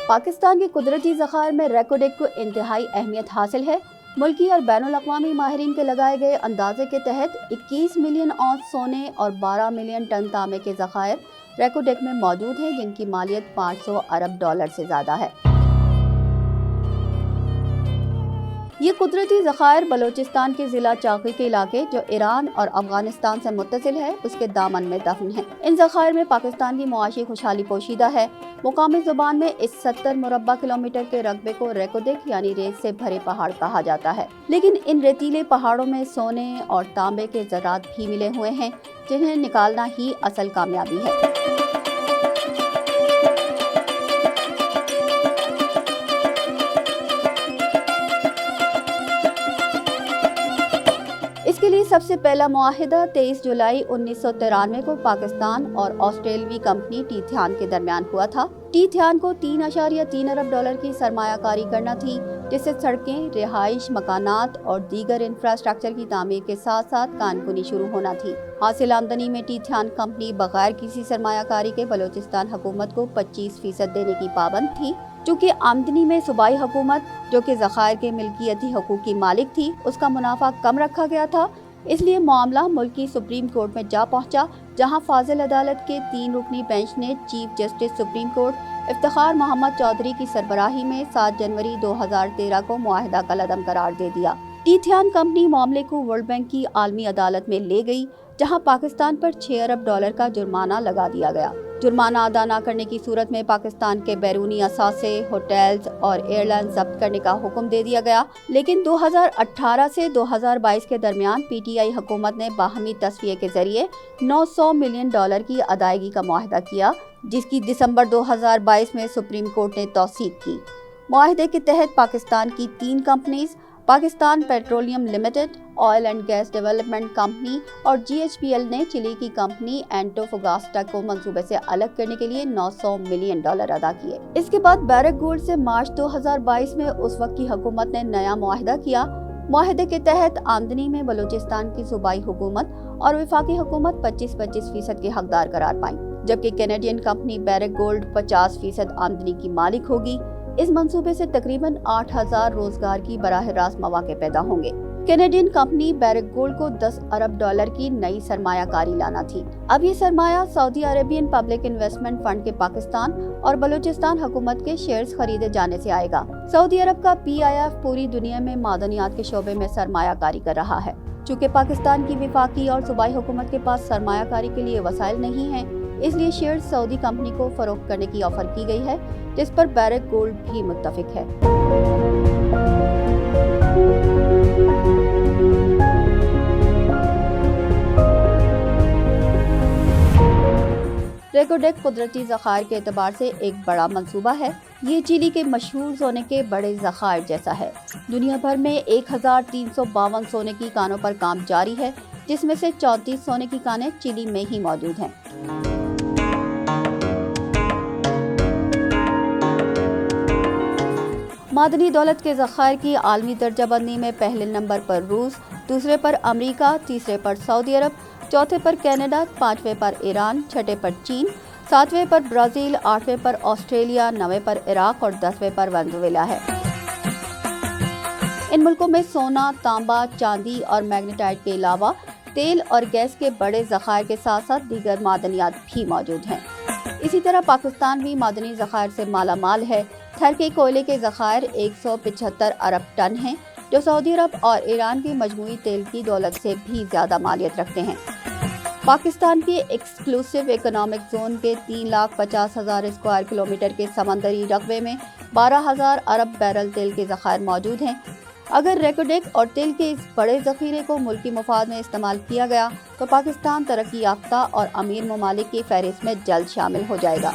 پاکستان کے قدرتی ذخائر میں ریکوڈیک کو انتہائی اہمیت حاصل ہے۔ ملکی اور بین الاقوامی ماہرین کے لگائے گئے اندازے کے تحت 21 ملین اونس سونے اور 12 ملین ٹن تانبے کے ذخائر ریکوڈیک میں موجود ہیں، جن کی مالیت $500 ارب سے زیادہ ہے۔ یہ قدرتی ذخائر بلوچستان کے ضلع چاقی کے علاقے، جو ایران اور افغانستان سے متصل ہے، اس کے دامن میں دفن ہیں۔ ان ذخائر میں پاکستان کی معاشی خوشحالی پوشیدہ ہے۔ مقامی زبان میں اس 70 مربع کلومیٹر کے رقبے کو ریکوڈیک یعنی ریت سے بھرے پہاڑ کہا جاتا ہے، لیکن ان ریتیلے پہاڑوں میں سونے اور تانبے کے ذرات بھی ملے ہوئے ہیں، جنہیں نکالنا ہی اصل کامیابی ہے۔ اس کے لیے سب سے پہلا معاہدہ 23 جولائی 1993 کو پاکستان اور آسٹریلوی کمپنی ٹی تھیان کے درمیان ہوا تھا۔ ٹی تھیان کو $3.3 ارب کی سرمایہ کاری کرنا تھی، جس سے سڑکیں، رہائش، مکانات اور دیگر انفراسٹرکچر کی تعمیر کے ساتھ ساتھ کان کنی شروع ہونا تھی۔ حاصل آمدنی میں ٹی تھیان کمپنی بغیر کسی سرمایہ کاری کے بلوچستان حکومت کو 25% دینے کی پابند تھی۔ چونکہ آمدنی میں صوبائی حکومت، جو کہ ذخائر کے ملکیتی حقوق کی مالک تھی، اس کا منافع کم رکھا گیا تھا، اس لیے معاملہ ملکی سپریم کورٹ میں جا پہنچا، جہاں فاضل عدالت کے 3 رکنی بینچ نے chief justice supreme court Iftikhar Muhammad Chaudhry کی سربراہی میں 7 جنوری 2013 کو معاہدہ کالعدم قرار دے دیا۔ ٹی تھیان کمپنی معاملے کو ورلڈ بینک کی عالمی عدالت میں لے گئی، جہاں پاکستان پر $6 ارب کا جرمانہ لگا دیا گیا۔ جرمانہ ادا نہ کرنے کی صورت میں پاکستان کے بیرونی اثاثے، ہوٹلز اور ایئر لائن ضبط کرنے کا حکم دے دیا گیا، لیکن 2018 سے 2022 کے درمیان پی ٹی آئی حکومت نے باہمی تصفیے کے ذریعے $900 ملین کی ادائیگی کا معاہدہ کیا، جس کی دسمبر 2022 میں سپریم کورٹ نے توثیق کی۔ معاہدے کے تحت پاکستان کی 3 companies, Pakistan petroleum limited, oil and gas development company اور جی ایچ پی ایل نے چلی کی کمپنی اینٹوفاگاسٹا کو منصوبے سے الگ کرنے کے لیے $900 ملین ادا کیے۔ اس کے بعد بیرک گولڈ سے مارچ 2022 میں اس وقت کی حکومت نے نیا معاہدہ کیا۔ معاہدے کے تحت آمدنی میں بلوچستان کی صوبائی حکومت اور وفاقی حکومت 25% کے حقدار قرار پائیں، جبکہ کینیڈین کمپنی بیرک گولڈ 50% آمدنی کی مالک ہوگی۔ اس منصوبے سے تقریباً 8,000 روزگار کی براہ راست مواقع پیدا ہوں گے۔ کینیڈین کمپنی بیرک گولڈ کو $10 ارب کی نئی سرمایہ کاری لانا تھی۔ اب یہ سرمایہ سعودی عربین پبلک انویسٹمنٹ فنڈ کے پاکستان اور بلوچستان حکومت کے شیئرز خریدے جانے سے آئے گا۔ سعودی عرب کا پی آئی ایف پوری دنیا میں معدنیات کے شعبے میں سرمایہ کاری کر رہا ہے۔ چونکہ پاکستان کی وفاقی اور صوبائی حکومت کے پاس سرمایہ کاری کے لیے وسائل نہیں ہیں، اس لیے شیئر سعودی کمپنی کو فروخت کرنے کی آفر کی گئی ہے، جس پر بیرک گولڈ بھی متفق ہے۔ ریکوڈیک قدرتی ذخائر کے اعتبار سے ایک بڑا منصوبہ ہے۔ یہ چلی کے مشہور سونے کے بڑے ذخائر جیسا ہے۔ دنیا بھر میں 1352 سونے کی کانوں پر کام جاری ہے، جس میں سے 34 سونے کی کانیں چلی میں ہی موجود ہیں۔ معدنی دولت کے ذخائر کی عالمی درجہ بندی میں پہلے نمبر پر روس، دوسرے پر امریکہ، تیسرے پر سعودی عرب، چوتھے پر کینیڈا، 5ویں پر ایران، 6 پر چین، 7ویں پر برازیل، 8ویں پر آسٹریلیا، 9ویں پر عراق اور 10ویں پر وینزویلا ہے۔ ان ملکوں میں سونا، تانبا، چاندی اور میگنیٹائٹ کے علاوہ تیل اور گیس کے بڑے ذخائر کے ساتھ ساتھ دیگر معدنیات بھی موجود ہیں۔ اسی طرح پاکستان بھی معدنی ذخائر سے مالا مال ہے۔ تھر کے کوئلے کے ذخائر 175 ارب ٹن ہیں، جو سعودی عرب اور ایران کی مجموعی تیل کی دولت سے بھی زیادہ مالیت رکھتے ہیں۔ پاکستان کے ایکسکلوسیو اکنامک زون کے 3,50,000 اسکوائر کلومیٹر کے سمندری رقبے میں 12,000 ارب بیرل تیل کے ذخائر موجود ہیں۔ اگر ریکوڈیک اور تیل کے اس بڑے ذخیرے کو ملکی مفاد میں استعمال کیا گیا تو پاکستان ترقی یافتہ اور امیر ممالک کی فہرست میں جلد شامل ہو جائے گا۔